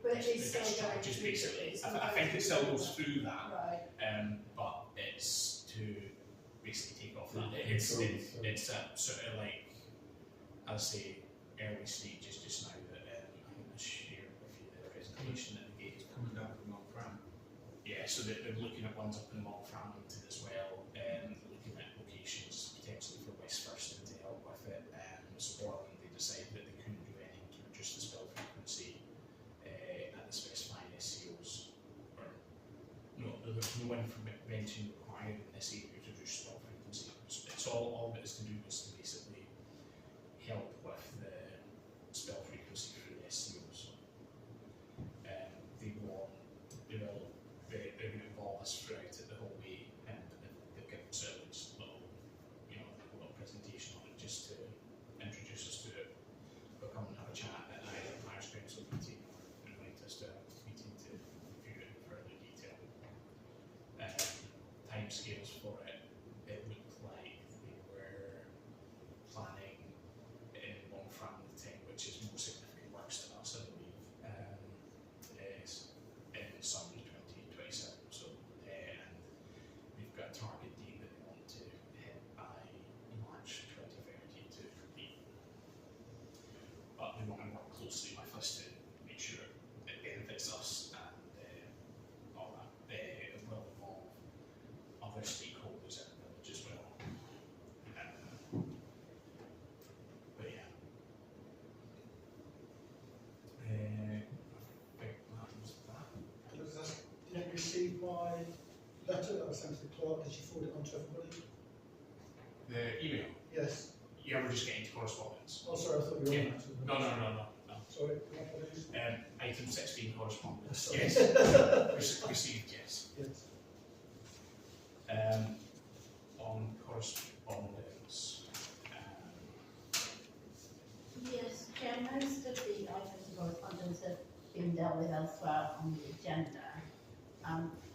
S7: But it is still going
S2: discharges
S7: through
S2: basically.
S7: it,
S2: I think it still goes through that,
S7: Right.
S2: but it's to basically take off that. It's a sort of like, I'll say, early stages just now that I think I shared with you the presentation that they gave.
S1: Coming down from Montfram.
S2: Yeah, so they're looking at ones up in Montfram as well, looking at locations potentially for West First to help with it. So Orland, they decided that they couldn't do anything to reduce the spill frequency at the specified SCOs. Or, no, there was no intervention required in this area to reduce spill frequency. It's all of it is to do is to basically help with the spill frequency through the SCOs. They're going to involve us throughout it the whole way, and they've given sort of this little, little presentation on it just to introduce us to it. We'll come and have a chat at either Parish Council meeting or invite us to a meeting to review it in further detail. Timescales for it, it looked like they were planning in Montfram at the time, which is more significant works to us, I believe, is in summer 2027. So, and we've got a target date that they want to hit by March 2030 to complete. But they want to work closely with us to make sure it benefits us and all that. It will involve other stakeholders in the village as well. But yeah. I think that was that.
S6: Did you receive my letter that I sent to the clerk? Did she forward it on to everybody?
S2: The email.
S6: Yes.
S2: Yeah, we're just getting to correspondence.
S6: Oh, sorry, I thought you were on that.
S2: No.
S6: Sorry, my apologies.
S2: Item 16, correspondence.
S6: Sorry.
S2: Yes. Received, yes.
S6: Yes.
S2: On correspondence.
S3: Yes, Chair, most of the items of correspondence have been dealt with elsewhere on the agenda.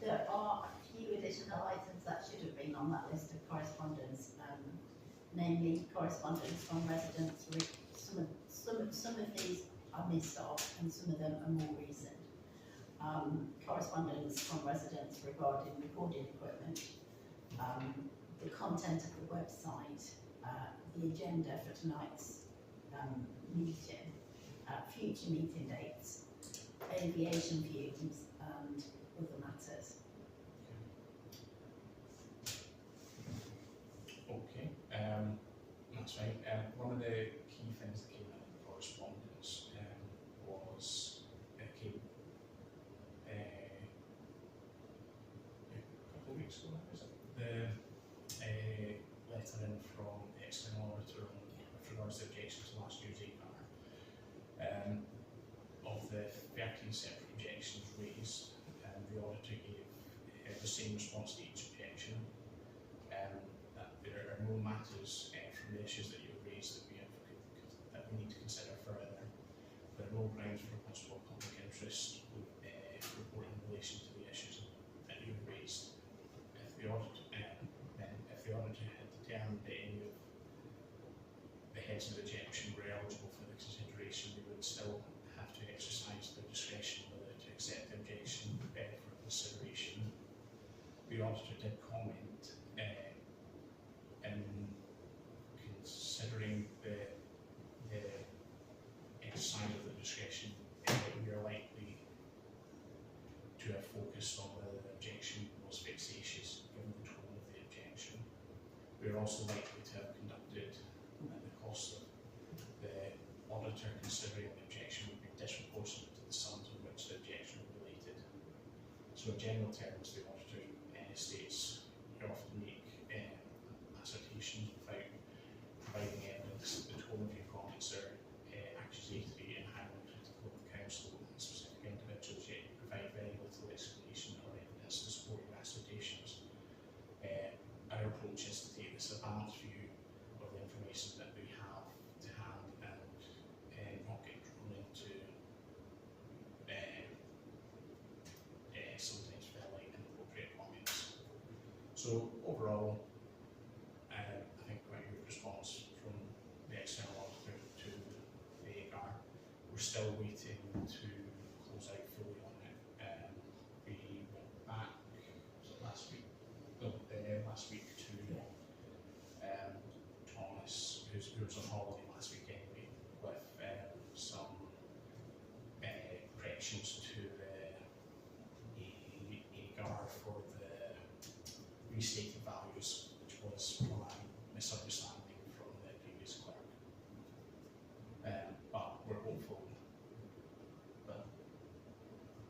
S3: There are a few additional items that should have been on that list of correspondence, namely correspondence from residents. Some of these are missed off and some of them are more recent. Correspondence from residents regarding recording equipment, the content of the website, the agenda for tonight's meeting, future meeting dates, aviation fumes and other matters.
S2: Okay, that's right. One of the key things that came out in the correspondence was came a couple of weeks ago now, is it? The letter in from the external auditor with regards to objections to last year's APAR. Of the 13 separate objections raised, the auditor gave the same response to each objection. That there are no matters from the issues that you've raised that we need to consider further. There are no grounds for possible public interest report in relation to the issues that you've raised. If the auditor heads of objection were eligible for the consideration, they would still have to exercise their discretion whether to accept the objection for consideration. The auditor did comment in considering the exercise of the discretion, we are likely to have focused on whether the objection was vexatious given the tone of the objection. We are also likely to have conducted at the cost of the auditor considering the objection would be disproportionate to the sums in which the objection related. So in general terms, the auditor states you often make assertions without providing evidence that the tone of your comments are accusatory and highly critical of counsel and specific individuals, yet you provide very little explanation or evidence to support your assertions. Our approach is to take this a balanced view of the information that we have to hand and not get drawn into sometimes fairly inappropriate comments. So overall, I think quite a good response from the external auditor to the AGAR. We're still waiting to close out fully on it. We went back, was it last week? No, last week to Thomas, who was on holiday last week anyway, with some corrections to the AGAR for the restated values, which was my misunderstanding from the previous clerk. But we're hopeful that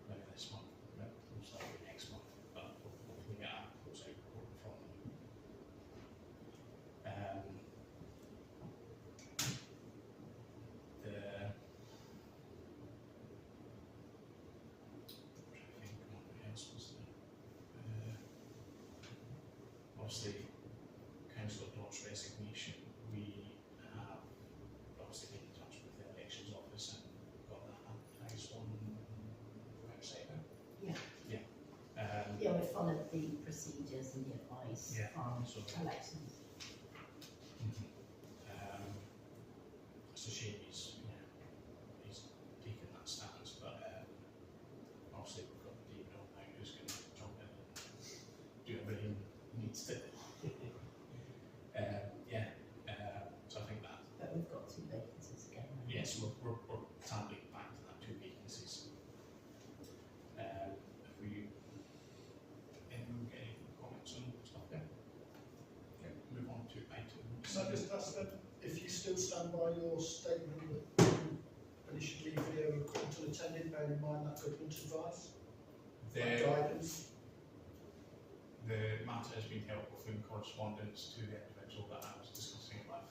S2: maybe this month, maybe most likely next month, but we'll hopefully get a close-out report from them. Obviously, Councillor Dott's resignation, we have obviously been in touch with the elections office and got that advertised on the website now.
S3: Yeah.
S2: Yeah.
S3: Yeah, we followed the procedures and the advice
S2: Yeah,
S3: from
S2: so-
S3: elections.
S2: It's a shame he's taken that stance, but obviously we've got David on now who's going to jump in and do everything he needs to. So I think that.
S3: But we've got 2 vacancies again. haven't we?
S2: Yes, we're sadly back to that 2 vacancies. If we anyone get any comments on stuff there? Okay, move on to item.
S6: Can I just ask them if you still stand by your statement that initially video couldn't unattended, bearing in mind that government advice, guidance?
S2: The matter has been held within correspondence to the individual that I was discussing with.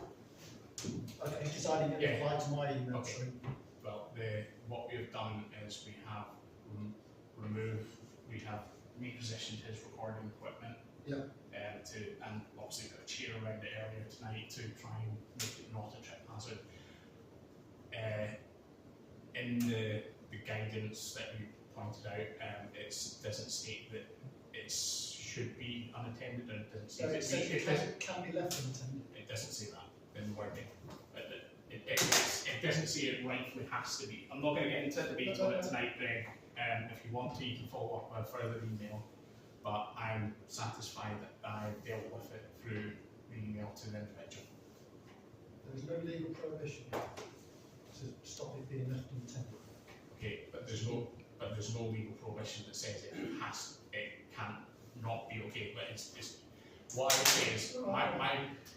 S6: Okay, because I didn't
S2: Yeah.
S6: reply to my email,
S2: Okay.
S6: so
S2: Well, what we have done is we have we have repositioned his recording equipment.
S6: Yeah.
S2: And obviously put a chair around it earlier tonight to try and make it not a trip hazard. In the guidance that you pointed out, it doesn't state that it should be unattended, and it doesn't
S6: so
S2: say
S6: it says it
S2: that
S6: can be left unattended.
S2: it doesn't say that in the wording. But it doesn't say it rightfully has to be. I'm not going to get into a debate on it tonight, Greg. If you want to, you can follow up with a further email. But I'm satisfied that I dealt with it through the email to the individual.
S6: There is no legal prohibition to stop it being left unattended.
S2: Okay, but there's no legal prohibition that says it can't not be okay. But it's what I would say is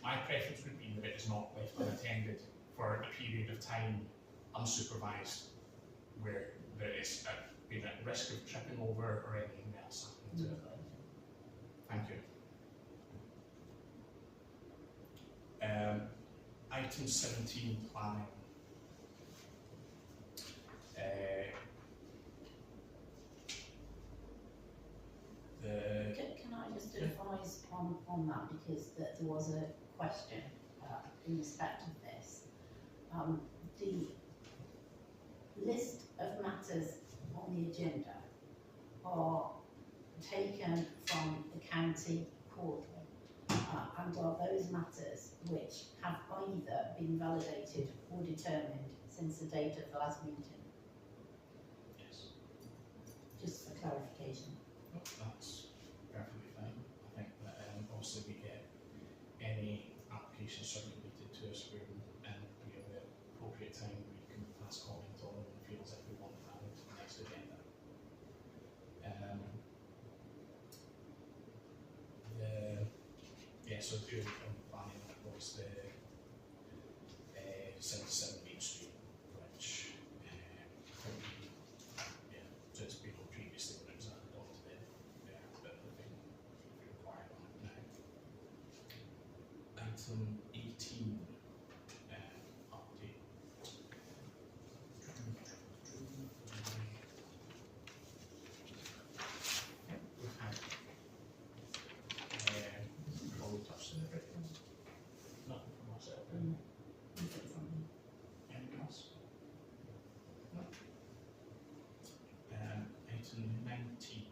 S2: my preference would be that it is not left unattended for a period of time unsupervised, where there is been at risk of tripping over or anything else happening to it. Thank you. Item 17, planning.
S3: Can I just advise on that, because there was a question in respect of this. The list of matters on the agenda are taken from the county portal, and are those matters which have either been validated or determined since the date of the last meeting,
S2: Yes.
S3: just for clarification.
S2: No, that's perfectly fine. I think that obviously we get any applications circulated to us, we're in the appropriate time we can pass comment on them and feel as if we want to have it to the next agenda. So the planning was the 77 Main Street, which so it's been on previously when it was added on to the bit of thing required on it now. Item 18, update. We've had probably touched on everything. Nothing from myself.
S3: Nothing from me.
S2: Anything else? No. Item 19,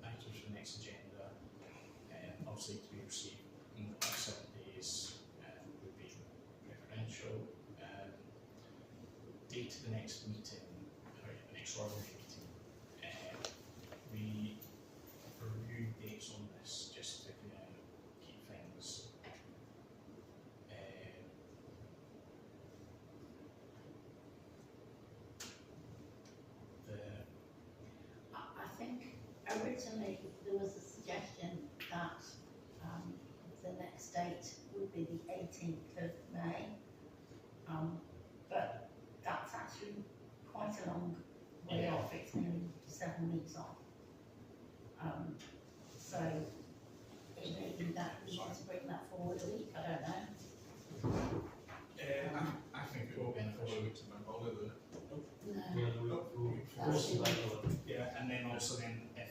S2: items for the next agenda, obviously to be received in the next 7 days would be preferential. Date of the next meeting, or the next ordinary meeting, we review dates on this just to keep things
S3: I think originally there was a suggestion that the next date would be the 18th of May, but that's actually quite a long way off. It's nearly 7 weeks off. So it may be that we want to bring that forward a week. I don't know.
S2: I think it will be beneficial.
S1: Weeks of my holiday.
S3: No.
S8: Yeah, we look for
S3: That's
S8: the
S3: it.
S2: Yeah, and then also then if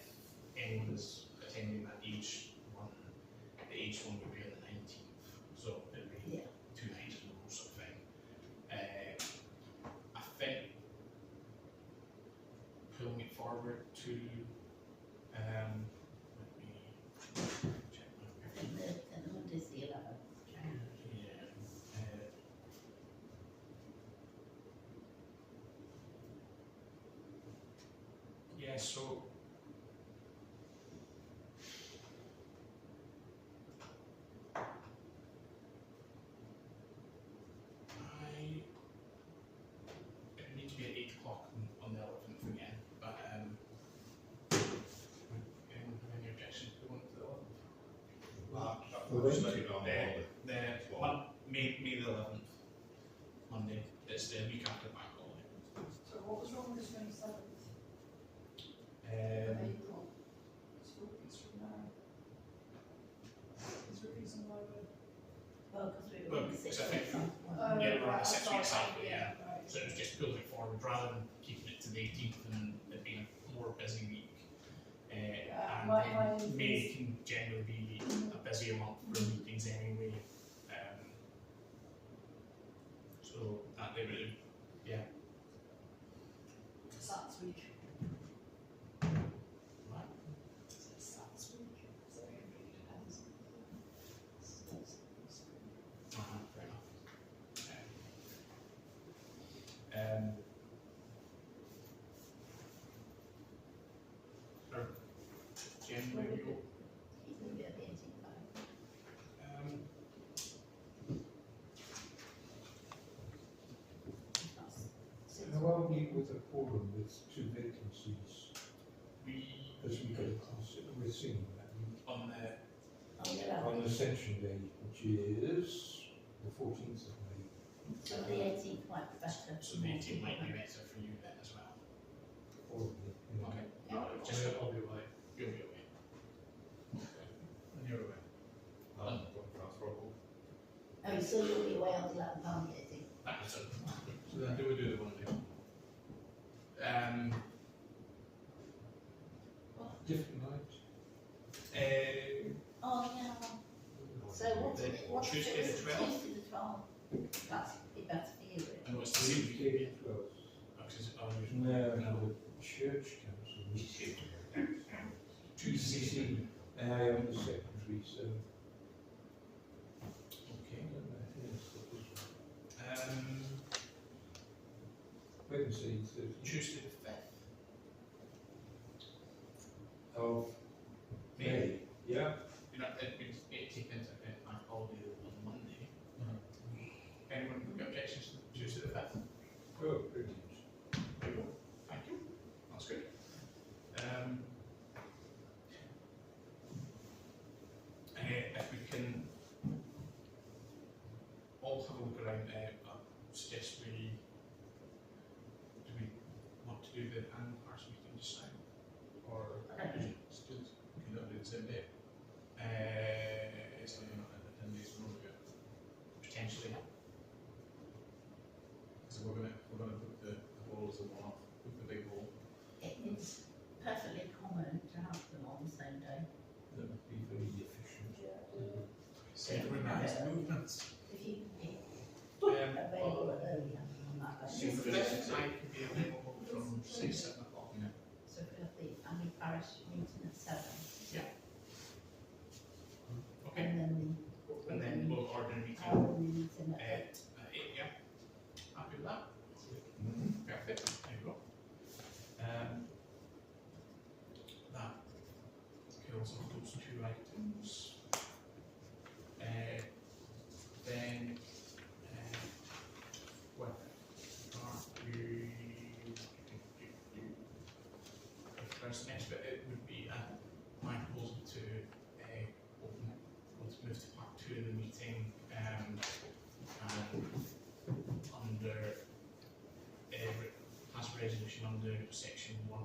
S2: anyone is attending that age one, the age one would be on the 19th, so it'd be
S3: Yeah.
S2: 2 nights in a row sort of thing. I think pulling it forward to, let me check my
S3: I think the Monday's the 11th.
S2: Yeah, so it would need to be at 8 o'clock on the 11th again, but anyone have any objections to going to the 11th?
S5: Just let you know on holiday.
S2: May the 11th, Monday, it's the week after bank holiday.
S7: So what was wrong with the 27th of
S2: Um,
S7: April? It's from now. Is there a reason why we're...
S3: Well, because we
S2: Well,
S3: were in 6
S2: because I think-
S3: weeks off.
S7: Oh,
S2: Yeah, we're on
S7: right,
S2: a 6
S7: sorry,
S2: week cycle, yeah.
S7: Right.
S2: So it was just pulling it forward rather than keeping it to the 18th and it being a more busy week. And
S7: my
S2: then May can generally be a busier month for meetings anyway. So that they would, yeah.
S7: Sats week.
S2: Right.
S7: It's Sats week. So it really depends.
S2: Fair enough. Or generally,
S3: He's going to be at the 18th.
S9: How are we with a quorum with 2 vacancies?
S2: we,
S9: As we get closer, we're seeing that
S2: on the,
S3: Oh, yeah.
S9: on Ascension Day, which is the 14th of May.
S3: So the 18th might be better.
S2: so the 18th might be better for you then as well.
S9: Probably, yeah.
S2: Okay.
S3: Yeah.
S2: Just,
S8: I'll be away.
S2: you'll be away.
S1: And you're away.
S5: Transferable.
S3: Oh, so you'll be away on the 11th, aren't you, I think?
S2: That's it.
S1: So then do we do the one day?
S9: Different night.
S3: Oh, yeah. So what's
S2: The
S3: it? What's
S2: Tuesday
S3: it?
S2: the 12th?
S3: Tuesday the 12th. That's be better for you, really.
S2: I know it's the same week.
S9: Tuesday the 12th. No, the church council meeting.
S2: Tuesday.
S9: I am the secretary. 3/7.
S2: Okay.
S9: Wednesday, 30th
S2: Tuesday the 5th.
S9: of
S2: May.
S9: May. Yeah.
S2: You know, it would take into account my holiday on Monday. Anyone with objections to Tuesday the 5th?
S9: Oh, brilliant.
S2: There you go. Thank you. That's good. If we can all have a look around, I suggest do we want to do the annual parish meeting just now? Or
S1: Let's do this. We can do it the same day. It's only not 10 days from now.
S2: potentially,
S1: So we're gonna book the ball as a one-off, book the big ball.
S3: It's perfectly common to have them on the same day.
S9: That would be very efficient.
S1: Synchronized movements.
S3: If you be
S2: Um,
S3: available earlier on that
S2: so
S3: basis.
S2: the 5th I can be available from say 7 o'clock.
S3: So if we have the annual parish meeting at 7.
S2: Okay.
S3: And then
S2: And then we'll ordinary meeting
S3: our meeting at
S2: at 8, yeah. Happy with that? Perfect, there you go. That kills off those two items. Then, what are we? First, next bit, it would be my proposal to open, well, to move to part 2 of the meeting, and under pass a resolution under section 1